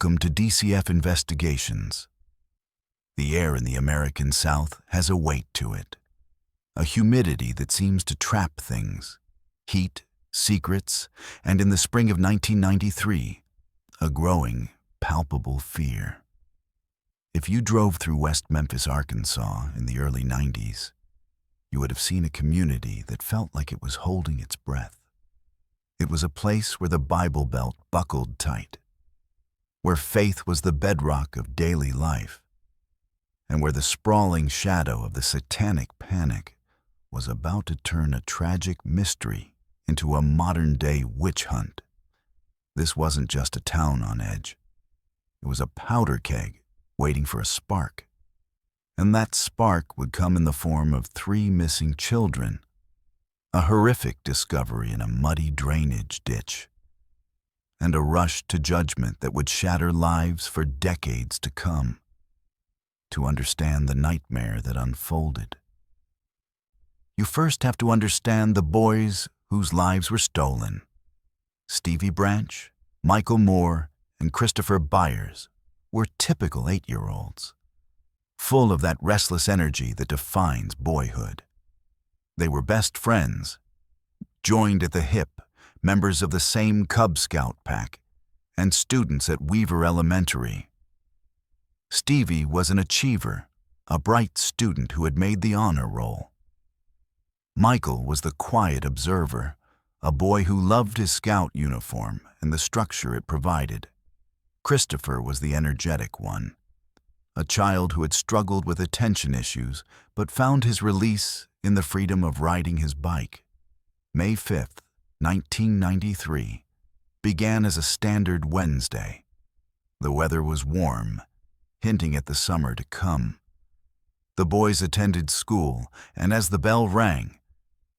Welcome to DCF Investigations. The air in the American South has a weight to it, a humidity that seems to trap things, heat, secrets, and in the spring of 1993, a growing, palpable fear. If you drove through West Memphis, Arkansas in the early 90s, you would have seen a community that felt like it was holding its breath. It was a place where the Bible Belt buckled tight, where faith was the bedrock of daily life, and where the sprawling shadow of the Satanic Panic was about to turn a tragic mystery into a modern-day witch hunt. This wasn't just a town on edge. It was a powder keg waiting for a spark. And that spark would come in the form of 3 missing children, a horrific discovery in a muddy drainage ditch, and a rush to judgment that would shatter lives for decades to come. To understand the nightmare that unfolded, you first have to understand the boys whose lives were stolen. Stevie Branch, Michael Moore, and Christopher Byers were typical 8-year-olds, full of that restless energy that defines boyhood. They were best friends, joined at the hip, members of the same Cub Scout pack, and students at Weaver Elementary. Stevie was an achiever, a bright student who had made the honor roll. Michael was the quiet observer, a boy who loved his scout uniform and the structure it provided. Christopher was the energetic one, a child who had struggled with attention issues but found his release in the freedom of riding his bike. May 5th, 1993, began as a standard Wednesday. The weather was warm, hinting at the summer to come. The boys attended school, and as the bell rang,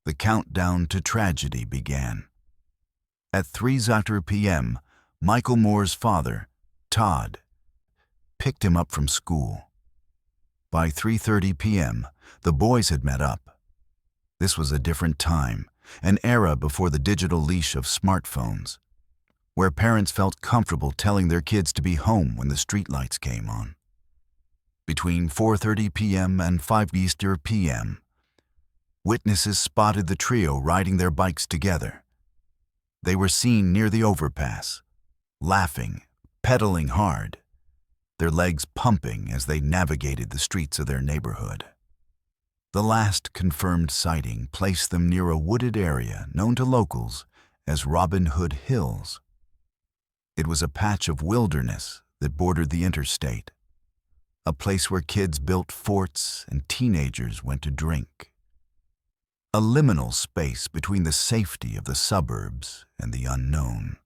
the countdown to tragedy began. At 3:00 p.m., Michael Moore's father, Todd, picked him up from school. By 3:30 p.m., the boys had met up. This was a different time, an era before the digital leash of smartphones, where parents felt comfortable telling their kids to be home when the streetlights came on. Between 4:30 p.m. and 5:00 p.m., witnesses spotted the trio riding their bikes together. They were seen near the overpass, laughing, pedaling hard, their legs pumping as they navigated the streets of their neighborhood. The last confirmed sighting placed them near a wooded area known to locals as Robin Hood Hills. It was a patch of wilderness that bordered the interstate, a place where kids built forts and teenagers went to drink. A liminal space between the safety of the suburbs and the unknown.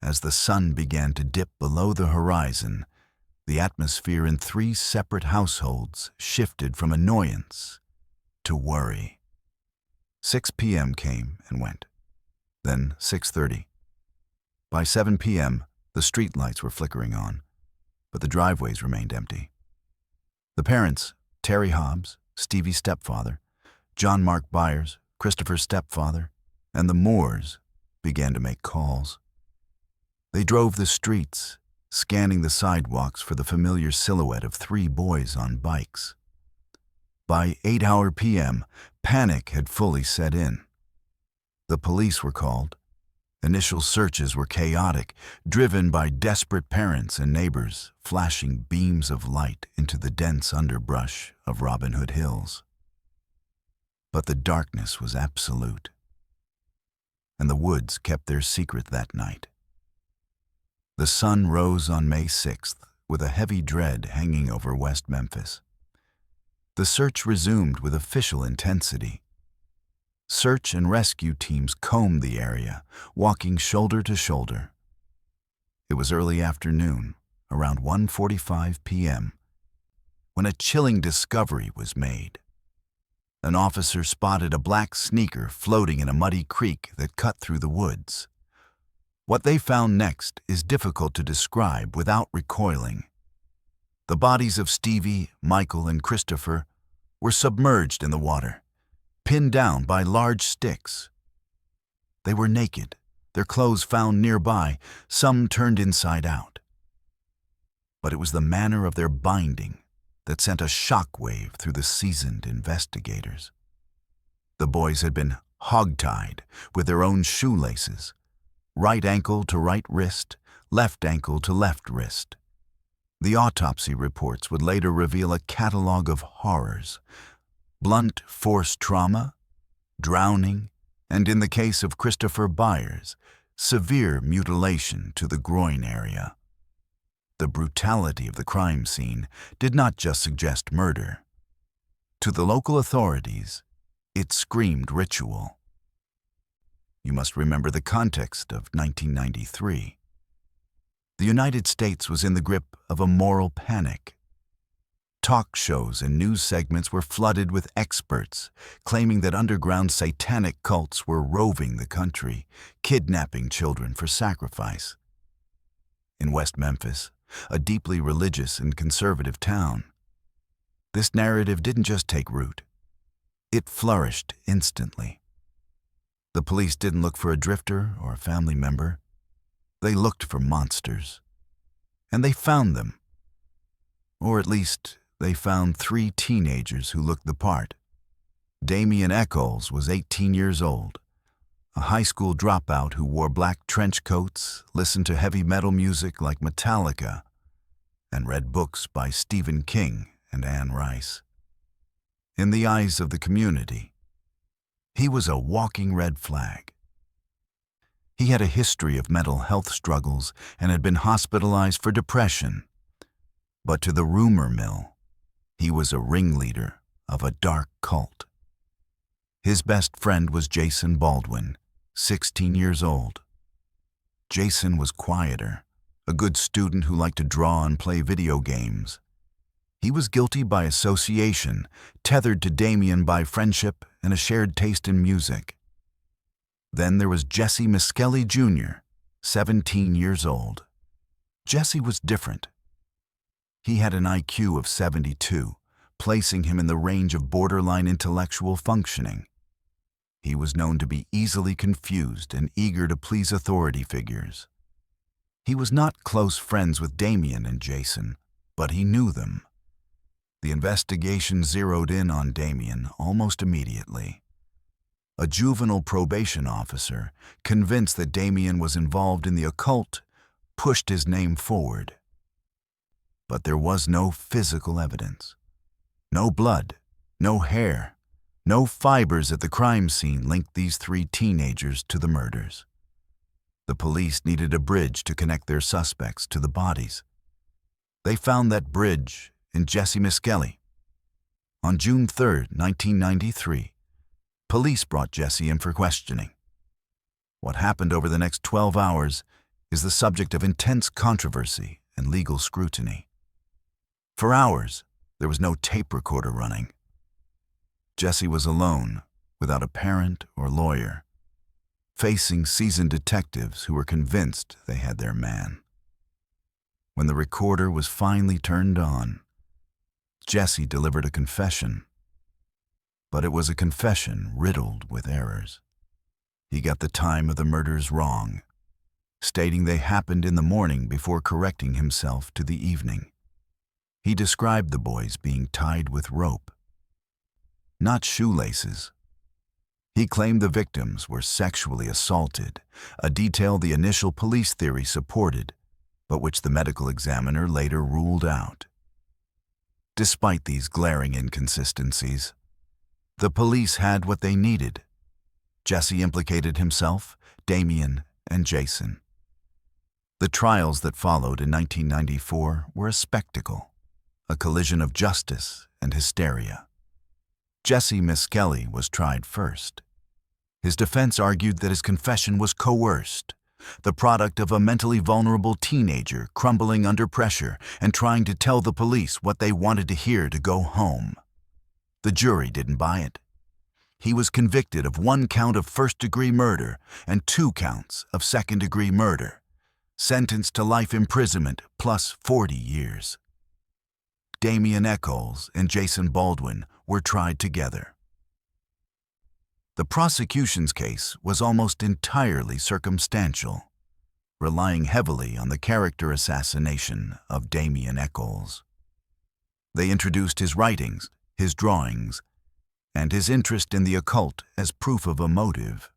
As the sun began to dip below the horizon, the atmosphere in 3 separate households shifted from annoyance to worry. 6 p.m. came and went, then 6:30. By 7 p.m., the streetlights were flickering on, but the driveways remained empty. The parents, Terry Hobbs, Stevie's stepfather, John Mark Byers, Christopher's stepfather, and the Moores began to make calls. They drove the streets, scanning the sidewalks for the familiar silhouette of 3 boys on bikes. By 8:00 p.m., panic had fully set in. The police were called. Initial searches were chaotic, driven by desperate parents and neighbors flashing beams of light into the dense underbrush of Robin Hood Hills. But the darkness was absolute, and the woods kept their secret that night. The sun rose on May 6th with a heavy dread hanging over West Memphis. The search resumed with official intensity. Search and rescue teams combed the area, walking shoulder to shoulder. It was early afternoon, around 1:45 p.m., when a chilling discovery was made. An officer spotted a black sneaker floating in a muddy creek that cut through the woods. What they found next is difficult to describe without recoiling. The bodies of Stevie, Michael, and Christopher were submerged in the water, pinned down by large sticks. They were naked, their clothes found nearby, some turned inside out. but it was the manner of their binding that sent a shockwave through the seasoned investigators. The boys had been hogtied with their own shoelaces, right ankle to right wrist, left ankle to left wrist. The autopsy reports would later reveal a catalog of horrors: blunt force trauma, drowning, and in the case of Christopher Byers, severe mutilation to the groin area. The brutality of the crime scene did not just suggest murder. To the local authorities, it screamed ritual. You must remember the context of 1993. The United States was in the grip of a moral panic. Talk shows and news segments were flooded with experts claiming that underground satanic cults were roving the country, kidnapping children for sacrifice. In West Memphis, a deeply religious and conservative town, this narrative didn't just take root. It flourished instantly. The police didn't look for a drifter or a family member. They looked for monsters. And they found them. Or at least, they found 3 teenagers who looked the part. Damien Echols was 18 years old, a high school dropout who wore black trench coats, listened to heavy metal music like Metallica, and read books by Stephen King and Anne Rice. In the eyes of the community, he was a walking red flag. He had a history of mental health struggles and had been hospitalized for depression. But to the rumor mill, he was a ringleader of a dark cult. His best friend was Jason Baldwin, 16 years old. Jason was quieter, a good student who liked to draw and play video games. He was guilty by association, tethered to Damien by friendship and a shared taste in music. Then there was Jessie Misskelley Jr., 17 years old. Jessie was different. He had an IQ of 72, placing him in the range of borderline intellectual functioning. He was known to be easily confused and eager to please authority figures. He was not close friends with Damien and Jason, but he knew them. The investigation zeroed in on Damien almost immediately. A juvenile probation officer, convinced that Damien was involved in the occult, pushed his name forward. But there was no physical evidence. No blood, no hair, no fibers at the crime scene linked these 3 teenagers to the murders. The police needed a bridge to connect their suspects to the bodies. They found that bridge in Jessie Misskelley. On June 3, 1993, police brought Jessie in for questioning. What happened over the next 12 hours is the subject of intense controversy and legal scrutiny. For hours, there was no tape recorder running. Jessie was alone, without a parent or lawyer, facing seasoned detectives who were convinced they had their man. When the recorder was finally turned on, Jessie delivered a confession. But it was a confession riddled with errors. He got the time of the murders wrong, stating they happened in the morning before correcting himself to the evening. He described the boys being tied with rope, not shoelaces. He claimed the victims were sexually assaulted, a detail the initial police theory supported, but which the medical examiner later ruled out. Despite these glaring inconsistencies, the police had what they needed. Jessie implicated himself, Damien, and Jason. The trials that followed in 1994 were a spectacle, a collision of justice and hysteria. Jessie Misskelley was tried first. His defense argued that his confession was coerced, the product of a mentally vulnerable teenager crumbling under pressure and trying to tell the police what they wanted to hear to go home. The jury didn't buy it. He was convicted of 1 count of first-degree murder and 2 counts of second-degree murder, sentenced to life imprisonment plus 40 years. Damien Echols and Jason Baldwin were tried together. The prosecution's case was almost entirely circumstantial. relying heavily on the character assassination of Damien Echols. They introduced his writings, his drawings, and his interest in the occult as proof of a motive.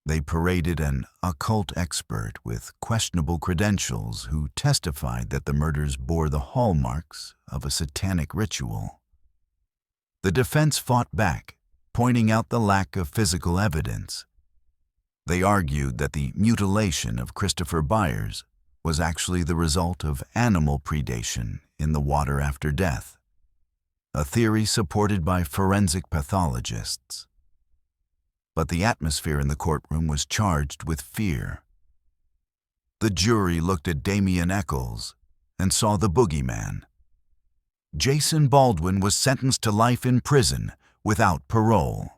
They paraded an occult expert with questionable credentials who testified that the murders bore the hallmarks of a satanic ritual. The defense fought back, pointing out the lack of physical evidence. They argued that the mutilation of Christopher Byers was actually the result of animal predation in the water after death, a theory supported by forensic pathologists. But the atmosphere in the courtroom was charged with fear. The jury looked at Damien Echols and saw the boogeyman. Jason Baldwin was sentenced to life in prison without parole.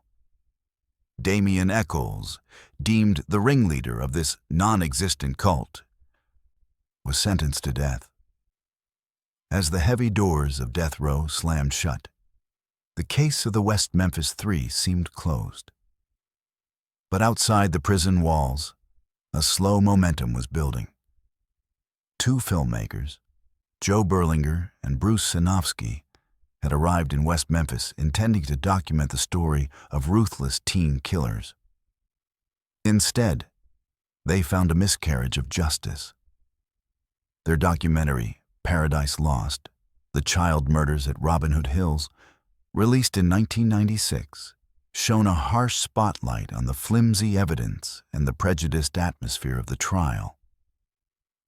Damien Echols, deemed the ringleader of this non-existent cult, was sentenced to death. As the heavy doors of death row slammed shut, the case of the West Memphis Three seemed closed. But outside the prison walls, a slow momentum was building. Two filmmakers, Joe Berlinger and Bruce Sinofsky, had arrived in West Memphis intending to document the story of ruthless teen killers. Instead, they found a miscarriage of justice. Their documentary, Paradise Lost: The Child Murders at Robin Hood Hills, released in 1996, shone a harsh spotlight on the flimsy evidence and the prejudiced atmosphere of the trial.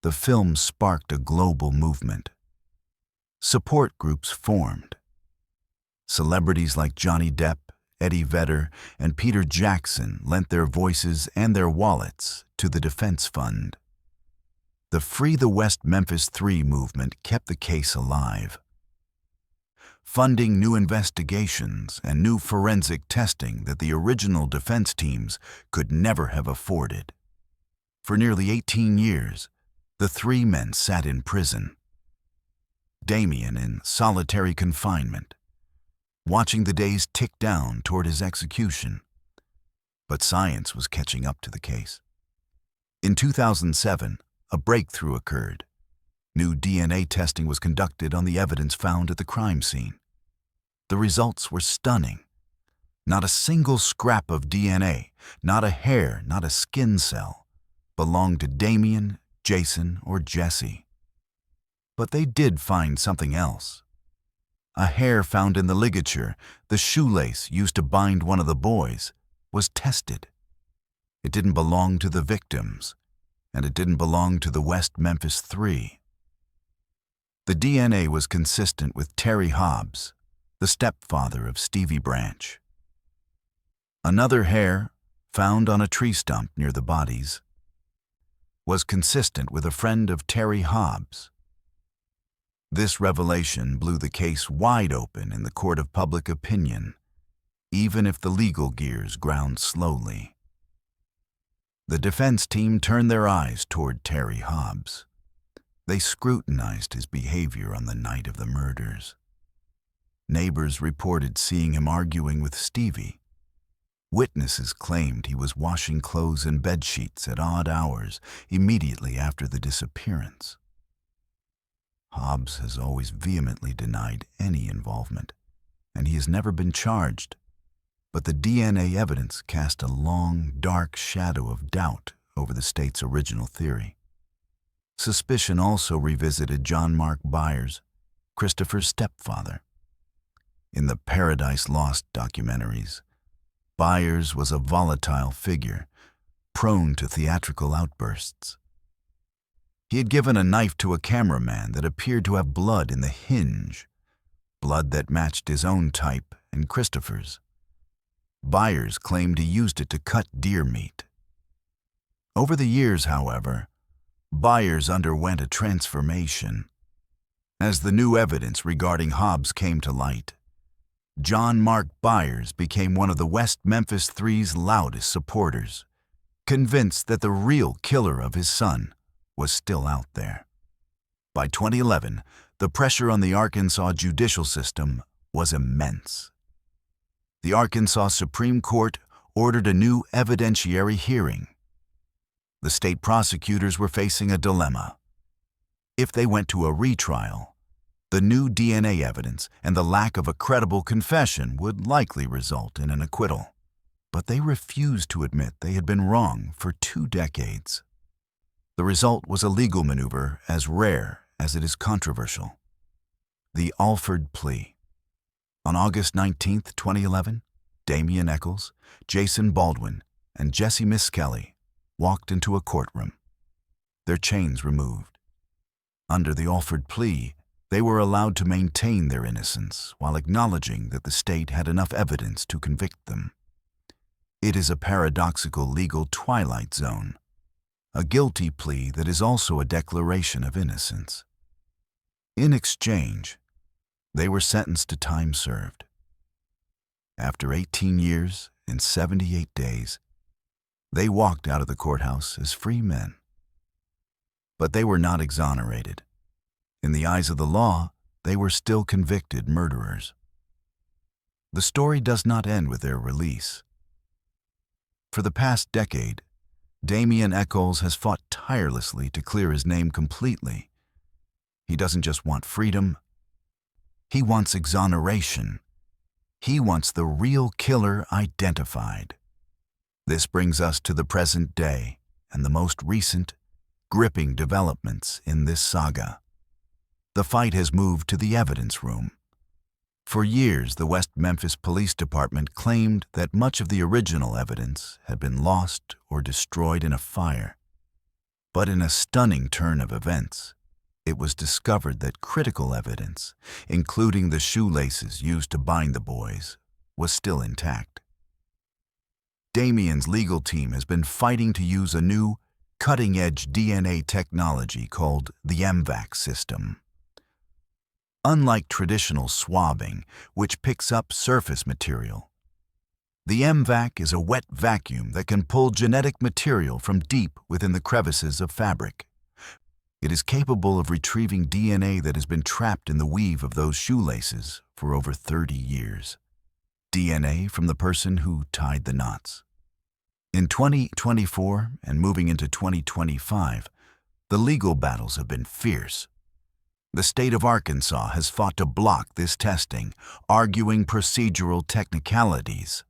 The film sparked a global movement. Support groups formed. Celebrities like Johnny Depp, Eddie Vedder, and Peter Jackson lent their voices and their wallets to the defense fund. The Free the West Memphis Three movement kept the case alive, funding new investigations and new forensic testing that the original defense teams could never have afforded. For nearly 18 years, the three men sat in prison. Damien in solitary confinement, watching the days tick down toward his execution. But science was catching up to the case. In 2007, a breakthrough occurred. New DNA testing was conducted on the evidence found at the crime scene. The results were stunning. Not a single scrap of DNA, not a hair, not a skin cell, belonged to Damien, Jason, or Jessie. But they did find something else. A hair found in the ligature, the shoelace used to bind one of the boys, was tested. It didn't belong to the victims, and it didn't belong to the West Memphis Three. The DNA was consistent with Terry Hobbs, the stepfather of Stevie Branch. Another hair, found on a tree stump near the bodies, was consistent with a friend of Terry Hobbs. This revelation blew the case wide open in the court of public opinion, even if the legal gears ground slowly. The defense team turned their eyes toward Terry Hobbs. They scrutinized his behavior on the night of the murders. Neighbors reported seeing him arguing with Stevie. Witnesses claimed he was washing clothes and bedsheets at odd hours immediately after the disappearance. Hobbs has always vehemently denied any involvement, and he has never been charged. But the DNA evidence cast a long, dark shadow of doubt over the state's original theory. Suspicion also revisited John Mark Byers, Christopher's stepfather. In the Paradise Lost documentaries, Byers was a volatile figure, prone to theatrical outbursts. He had given a knife to a cameraman that appeared to have blood in the hinge, blood that matched his own type and Christopher's. Byers claimed he used it to cut deer meat. Over the years, however, Byers underwent a transformation. As the new evidence regarding Hobbs came to light, John Mark Byers became one of the West Memphis Three's loudest supporters, convinced that the real killer of his son was still out there. By 2011, the pressure on the Arkansas judicial system was immense. The Arkansas Supreme Court ordered a new evidentiary hearing. The state prosecutors were facing a dilemma. If they went to a retrial, the new DNA evidence and the lack of a credible confession would likely result in an acquittal. But they refused to admit they had been wrong for 2 decades. The result was a legal maneuver as rare as it is controversial. The Alford Plea. On August 19, 2011, Damien Echols, Jason Baldwin, and Jessie Misskelley walked into a courtroom, their chains removed. Under the Alford Plea, they were allowed to maintain their innocence while acknowledging that the state had enough evidence to convict them. It is a paradoxical legal twilight zone, a guilty plea that is also a declaration of innocence. In exchange, they were sentenced to time served. After 18 years and 78 days, they walked out of the courthouse as free men. But they were not exonerated. In the eyes of the law, they were still convicted murderers. The story does not end with their release. For the past decade, Damien Echols has fought tirelessly to clear his name completely. He doesn't just want freedom, he wants exoneration. He wants the real killer identified. This brings us to the present day and the most recent, gripping developments in this saga. The fight has moved to the evidence room. For years, the West Memphis Police Department claimed that much of the original evidence had been lost or destroyed in a fire. But in a stunning turn of events, it was discovered that critical evidence, including the shoelaces used to bind the boys, was still intact. Damien's legal team has been fighting to use a new, cutting-edge DNA technology called the M-Vac system. Unlike traditional swabbing, which picks up surface material, the M-Vac is a wet vacuum that can pull genetic material from deep within the crevices of fabric. It is capable of retrieving DNA that has been trapped in the weave of those shoelaces for over 30 years. DNA from the person who tied the knots. In 2024 and moving into 2025, the legal battles have been fierce. The state of Arkansas has fought to block this testing, arguing procedural technicalities.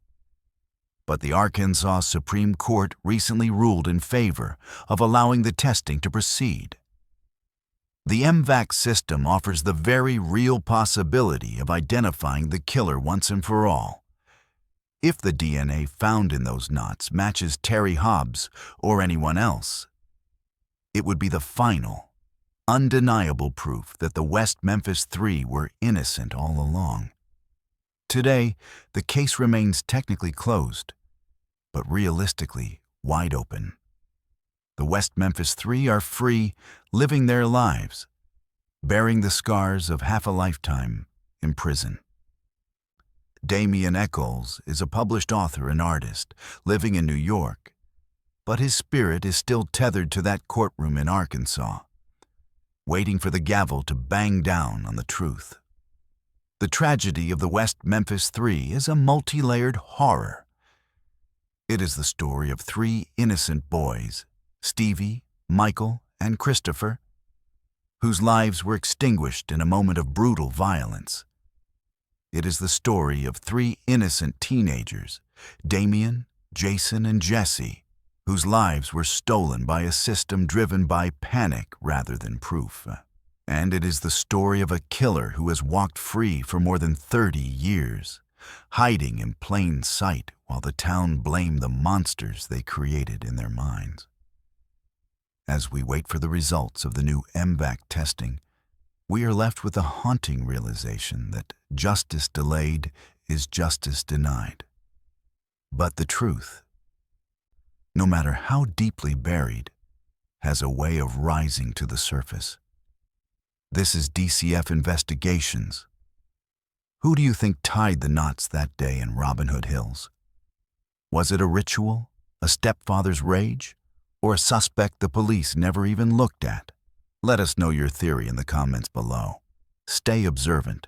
But the Arkansas Supreme Court recently ruled in favor of allowing the testing to proceed. The M-Vac system offers the very real possibility of identifying the killer once and for all. If the DNA found in those knots matches Terry Hobbs or anyone else, it would be the final, undeniable proof that the West Memphis Three were innocent all along. Today, the case remains technically closed, but realistically wide open. The West Memphis Three are free, living their lives, bearing the scars of half a lifetime in prison. Damien Echols is a published author and artist living in New York, but his spirit is still tethered to that courtroom in Arkansas, waiting for the gavel to bang down on the truth. The tragedy of the West Memphis Three is a multi-layered horror. It is the story of 3 innocent boys, Stevie, Michael, and Christopher, whose lives were extinguished in a moment of brutal violence. It is the story of 3 innocent teenagers, Damien, Jason, and Jessie, whose lives were stolen by a system driven by panic rather than proof. And it is the story of a killer who has walked free for more than 30 years, hiding in plain sight while the town blamed the monsters they created in their minds. As we wait for the results of the new M-Vac testing, we are left with the haunting realization that justice delayed is justice denied. But the truth, no matter how deeply buried, has a way of rising to the surface. This is DCF Investigations. Who do you think tied the knots that day in Robin Hood Hills? Was it a ritual, a stepfather's rage, or a suspect the police never even looked at? Let us know your theory in the comments below. Stay observant